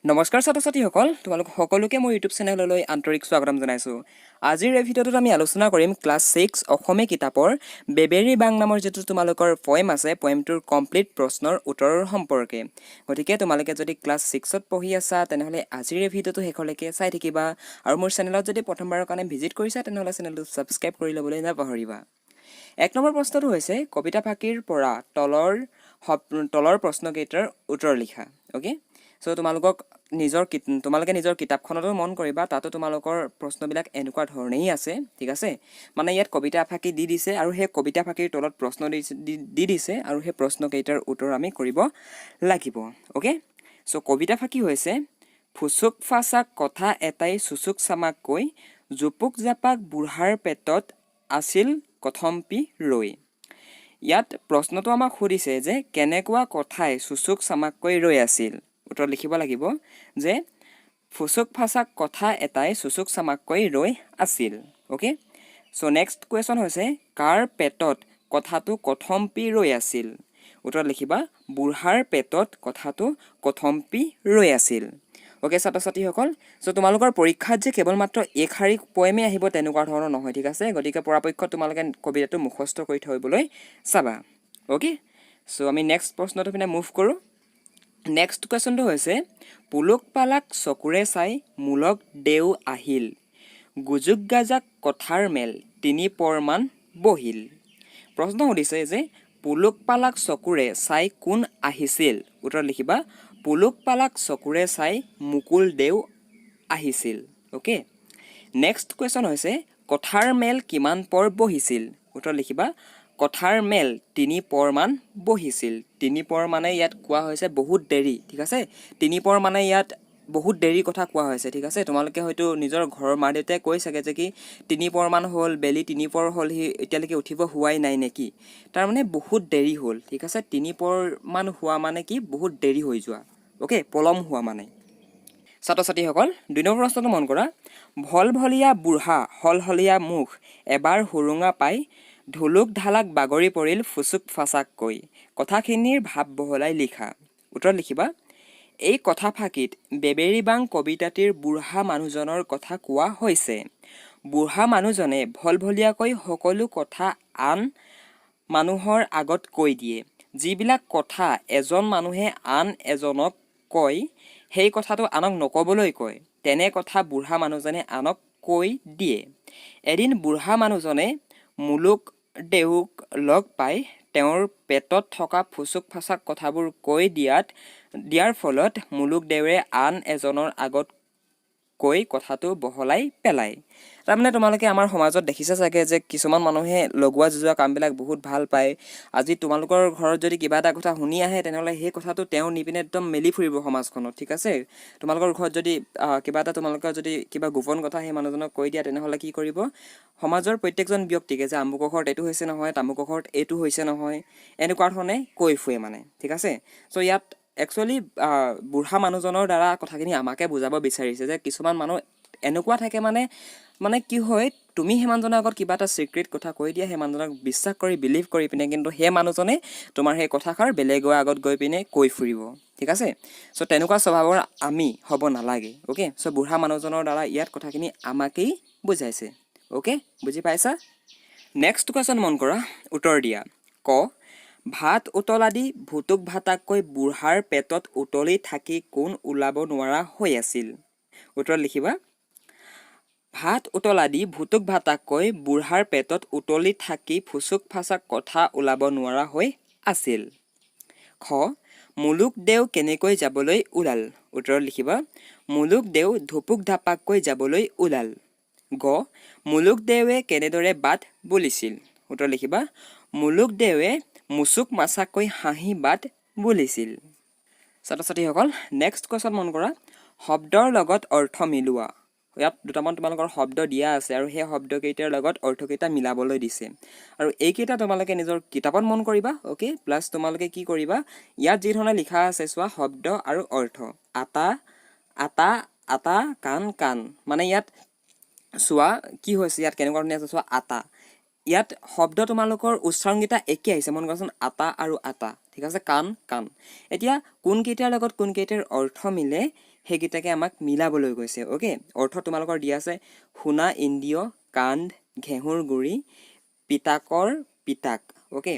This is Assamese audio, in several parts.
নমস্কাৰ ছাত্ৰ ছাত্ৰীসকল, তোমালোক সকলোকে মোৰ ইউটিউব চেনেললৈ আন্তৰিক স্বাগতম জনাইছোঁ। আজিৰ এই ভিডিঅ'টোত আমি আলোচনা কৰিম ক্লাছ 6 অসমীয়া কিতাপৰ বেবেৰী বাং নামৰ যিটো তোমালোকৰ পয়েম আছে, পয়েমটোৰ কমপ্লিট প্ৰশ্নৰ উত্তৰৰ সম্পৰ্কে। গতিকে তোমালোকে যদি ক্লাছ 6ত পঢ়ি আছা তেনেহ'লে আজিৰ এই ভিডিঅ'টো শেষলৈকে চাই থাকিবা আৰু মোৰ চেনেলত যদি প্ৰথমবাৰৰ কাৰণে ভিজিট কৰিছা তেনেহ'লে চেনেলটো ছাবস্ক্ৰাইব কৰি ল'বলৈ নাপাহৰিবা। 1 নম্বৰ প্ৰশ্নটো হৈছে কবিতা ফাঁকিৰ পৰা তলৰ প্ৰশ্নকেইটাৰ উত্তৰ লিখা। অ'কে, চ' তোমালোকে নিজৰ কিতাপখনতো মন কৰিবা, তাতো তোমালোকৰ প্ৰশ্নবিলাক এনেকুৱা ধৰণেই আছে, ঠিক আছে। মানে ইয়াত কবিতা ফাঁকি দি দিছে আৰু সেই কবিতা ফাঁকিৰ তলত প্ৰশ্ন দি দিছে আৰু সেই প্ৰশ্নকেইটাৰ উত্তৰ আমি কৰিব লাগিব। অ'কে, চ' কবিতা ফাঁকি হৈছে ফুচুক ফাচাক কথা এটাই চুচুক চামাক কৈ জুপুক জাপাক বুঢ়াৰ পেটত আছিল কথম্পি ৰৈ। ইয়াত প্ৰশ্নটো আমাক সুধিছে যে কেনেকুৱা কথাই চুচুক চামাককৈ ৰৈ আছিল। উত্তৰ লিখিব লাগিব যে ফুচুক ফাচাক কথা এটাই চুচুক চামাককৈ ৰৈ আছিল। অ'কে, চ' নেক্সট কুৱেশ্যন হৈছে কাৰ পেটত কথাটো কথম্পি ৰৈ আছিল। উত্তৰ লিখিবা বুঢ়াৰ পেটত কথাটো কথম্পি ৰৈ আছিল। অ'কে ছাত্ৰ ছাত্ৰীসকল, চ' তোমালোকৰ পৰীক্ষাত যে কেৱল মাত্ৰ এশাৰী পয়েমেই আহিব তেনেকুৱা ধৰণৰ নহয়, ঠিক আছে। গতিকে পৰাপক্ষত তোমালোকে কবিতাটো মুখস্থ কৰি থবলৈ চাবা। অ'কে, চ' আমি নেক্সট প্ৰশ্নটো পিনে মুভ কৰোঁ। নেক্সট কুৱেশ্যনটো হৈছে পুলুক পালাক চকুৰে চাই মূলক দেও আহিল গুজুক গাজাক কথাৰ মেল তিনি পৰমান বহিল। প্ৰশ্ন সুধিছে যে পুলুক পালাক চকুৰে চাই কোন আহিছিল। উত্তৰ লিখিবা পুলুক পালাক চকুৰে চাই মুকুল দেও আহিছিল। অ'কে, নেক্সট কুৱেশ্যন হৈছে কথাৰ মেল কিমান পৰ বহিছিল। উত্তৰ লিখিবা কথাৰ মেল 3 পৰমান বহিছিল। 3 পৰ মানে ইয়াত কোৱা হৈছে বহুত দেৰি, ঠিক আছে। 3 পৰ মানে ইয়াত বহুত দেৰি কথা কোৱা হৈছে, ঠিক আছে। তোমালোকে হয়তো নিজৰ ঘৰৰ মা দেউতাই কৈ চাগে যে কি 3 পৰমান হ'ল, বেলি 3 পৰ হ'ল, সি এতিয়ালৈকে উঠিব হোৱাই নাই নেকি। তাৰমানে বহুত দেৰি হ'ল, ঠিক আছে। 3 পৰমান হোৱা মানে কি বহুত দেৰি হৈ যোৱা। অ'কে, পলম হোৱা মানে। ছাত্ৰ ছাত্ৰীসকল 2 নম্বৰ প্ৰশ্নটো মন কৰা। ভলভলীয়া বুঢ়া হলহলীয়া মুখ এবাৰ সুৰুঙা পাই ঢুলুক ঢালাক বাগৰি পৰিল ফুচুক ফাচাককৈ। কথাখিনিৰ ভাৱ বহলাই লিখা। উত্তৰ লিখিবা এই কথা ফাঁকিত বেবেৰী বাং কবিতাটিৰ বুঢ়া মানুহজনৰ কথা কোৱা হৈছে। বুঢ়া মানুহজনে ভলভলীয়াকৈ সকলো কথা আন মানুহৰ আগত কৈ দিয়ে। যিবিলাক কথা এজন মানুহে আন এজনক কয় সেই কথাটো আনক নক'বলৈ কয়, তেনে কথা বুঢ়া মানুহজনে আনক কৈ দিয়ে। এদিন বুঢ়া মানুহজনে মুলুক দেউক লগ পাই তেওঁৰ পেটত থকা ফুচুক ফাচাক কথাবোৰ কৈ দিয়াৰ ফলত মুলুক দেউৰে আন এজনৰ আগত কৈ কথাটো বহলাই পেলায়। তাৰমানে তোমালোকে আমাৰ সমাজত দেখিছা চাগে যে কিছুমান মানুহে লগোৱা যুজোৱা কামবিলাক বহুত ভাল পায়। আজি তোমালোকৰ ঘৰত যদি কিবা এটা কথা শুনি আহে তেনেহ'লে সেই কথাটো তেওঁ নি পিনে একদম মেলি ফুৰিব সমাজখনত, ঠিক আছে। তোমালোকৰ ঘৰত যদি তোমালোকৰ যদি কিবা গোপন কথা সেই মানুহজনক কৈ দিয়া তেনেহ'লে কি কৰিব, সমাজৰ প্ৰত্যেকজন ব্যক্তিকে যে আমুকৰ ঘৰত এইটো হৈছে নহয়, তামুকৰ ঘৰত এইটো হৈছে নহয়, এনেকুৱা ধৰণে কৈ ফুৰে মানে, ঠিক আছে। চ' ইয়াত একচুৱেলি বুঢ়া মানুহজনৰ দ্বাৰা কথাখিনি আমাকে বুজাব বিচাৰিছে যে কিছুমান মানুহ এনেকুৱা থাকে মানে কি হয়, তুমি সেই মানুহজনৰ আগত কিবা এটা চিক্ৰেট কথা কৈ দিয়া, সেই মানুহজনক বিশ্বাস কৰি বিলিভ কৰি পিনে কিন্তু সেই মানুহজনে তোমাৰ সেই কথাষাৰ বেলেগৰ আগত গৈ পিনে কৈ ফুৰিব, ঠিক আছে। চ' তেনেকুৱা স্বভাৱৰ আমি হ'ব নালাগে। অ'কে, চ' বুঢ়া মানুহজনৰ দ্বাৰা ইয়াত কথাখিনি আমাকেই বুজাইছে। অ'কে, বুজি পাইছা। নেক্সট কুৱেশ্যন মন কৰা, উত্তৰ দিয়া। ক ভাত উতলা দি ভুতুক ভাটাকৈ বুঢ়াৰ পেটত উতলি থাকি কোন ওলাব নোৱাৰা হৈ আছিল। উত্তৰ লিখিবা ভাত উতলা দি ভুতুক ভাটাকৈ বুঢ়াৰ পেটত উতলি থাকি ফুচুক ফাচাক কথা ওলাব নোৱাৰা হৈ আছিল। খ মুলুক দেও কেনেকৈ যাবলৈ ওলাল। উত্তৰ লিখিবা মুলুক দেও ধুপুক ধাপাককৈ যাবলৈ ওলাল। গ মুলুক দেৱে কেনেদৰে বাট বুলিছিল। উত্তৰ লিখিবা মুলুক দেৱে মুচুক মাচাকৈ হাঁহি বাট বুলিছিল। ছাত্ৰ ছাত্ৰীসকল নেক্সট কুৱেশ্যন মন কৰা। শব্দৰ লগত অৰ্থ মিলোৱা। ইয়াত দুটামান তোমালোকৰ শব্দ দিয়া আছে আৰু সেই শব্দকেইটাৰ লগত অৰ্থকেইটা মিলাবলৈ দিছে আৰু এইকেইটা তোমালোকে নিজৰ কিতাপত মন কৰিবা। অ'কে, প্লাছ তোমালোকে কি কৰিবা, ইয়াত যি ধৰণে লিখা আছে চোৱা শব্দ আৰু অৰ্থ। আটা আটা আটা কাণ কাণ, মানে ইয়াত চোৱা কি হৈছে, ইয়াত কেনেকুৱা ধৰণে আছে চোৱা আটা। ইয়াত শব্দ তোমালোকৰ উচ্চাৰণকেইটা একে আহিছে মন কৰাচোন আটা আৰু আটা ঠিক আছে কাণ কাণ এতিয়া কোনকেইটাৰ লগত কোনকেইটাৰ অৰ্থ মিলে সেইকেইটাকে আমাক মিলাবলৈ গৈছে অ'কে অৰ্থ তোমালোকৰ দিয়া আছে শুনা ইন্দ্ৰিয় কান্ধ ঘেঁহুৰ গুৰি পিতাকৰ পিতাক অ'কে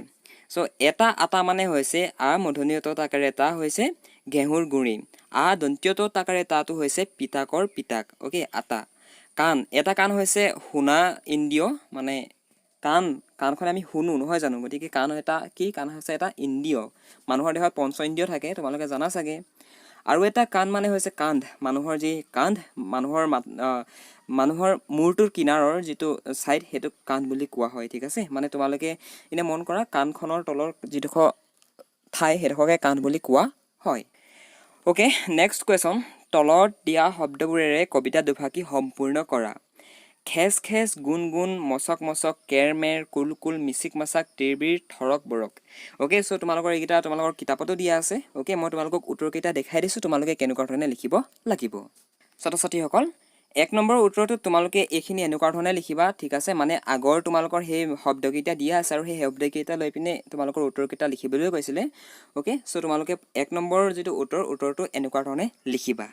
চ' এটা আটা মানে হৈছে আ মূৰ্ধন্য তাকাৰে এটা হৈছে ঘেঁহুৰ গুৰি আ দন্তীয় তাকাৰে এটাটো হৈছে পিতাকৰ পিতাক অ'কে আটা কাণ এটা কাণ হৈছে শুনা ইন্দ্ৰিয় মানে কাণখন আমি শুনো নহয় জানো গতিকে কাণ এটা কি কাণ হৈছে এটা ইন্দ্ৰিয় মানুহৰ দেহত পঞ্চ ইন্দ্ৰিয় থাকে তোমালোকে জানা চাগে আৰু এটা কাণ মানে হৈছে কান্ধ মানুহৰ যি কান্ধ মানুহৰ মূৰটোৰ কিনাৰৰ যিটো ছাইড সেইটো কান্ধ বুলি কোৱা হয় ঠিক আছে মানে তোমালোকে এনে মন কৰা কাণখনৰ তলৰ যিডোখৰ ঠাই সেইডোখৰকে কান্ধ বুলি কোৱা হয় অ'কে নেক্সট কুৱেশ্যন তলত দিয়া শব্দবোৰেৰে কবিতা দুফাকি সম্পূৰ্ণ কৰা খেচ খেচ গুণ গুণ মচক মচক কেৰমেৰ কুল কুল মিচিক মাচাক টিৰবিৰ থৰক বৰক অ'কে চ' তোমালোকৰ এইকেইটা তোমালোকৰ কিতাপতো দিয়া আছে অ'কে মই তোমালোকক উত্তৰকেইটা দেখাই দিছোঁ তোমালোকে কেনেকুৱা ধৰণে লিখিব লাগিব ছাত্ৰ ছাত্ৰীসকল 1 নম্বৰ উত্তৰটোত তোমালোকে এইখিনি এনেকুৱা ধৰণে লিখিবা ঠিক আছে মানে আগৰ তোমালোকৰ সেই শব্দকেইটা দিয়া আছে আৰু সেই শব্দকেইটা লৈ পিনে তোমালোকৰ উত্তৰকেইটা লিখিবলৈ কৈছিলে অ'কে চ' তোমালোকে 1 নম্বৰ যিটো উত্তৰটো এনেকুৱা ধৰণে লিখিবা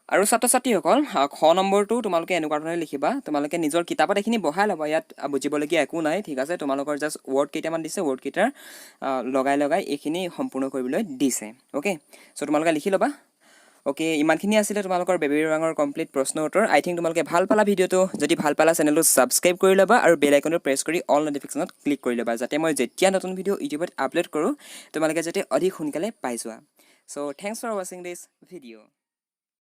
আৰু ছাত্ৰ ছাত্ৰীসকল খ নম্বৰটো তোমালোকে এনেকুৱা ধৰণে লিখিবা তোমালোকে নিজৰ কিতাপত এইখিনি বহাই ল'বা ইয়াত বুজিবলগীয়া একো নাই ঠিক আছে তোমালোকৰ জাষ্ট ৱৰ্ড কেইটামান দিছে ৱৰ্ড কেইটাৰ লগাই এইখিনি সম্পূৰ্ণ কৰিবলৈ দিছে অ'কে চ' তোমালোকে লিখি ল'বা অ'কে ইমানখিনি আছিলে তোমালোকৰ বেবী ৰঙৰ কমপ্লিট প্ৰশ্ন উত্তৰ আই থিংক তোমালোকে ভাল পালা ভিডিঅ'টো যদি ভাল পালা চেনেলটো ছাবস্ক্ৰাইব কৰি ল'বা আৰু বেল আইকনটো প্ৰেছ কৰি অল নটিফিকেশ্যনত ক্লিক কৰি ল'বা যাতে মই যেতিয়া নতুন ভিডিঅ' ইউটিউবত আপলোড কৰোঁ তোমালোকে যাতে অধিক সোনকালে পাই যোৱা চ' থেংকছ ফৰ ৱাচিং দিছ ভিডিঅ'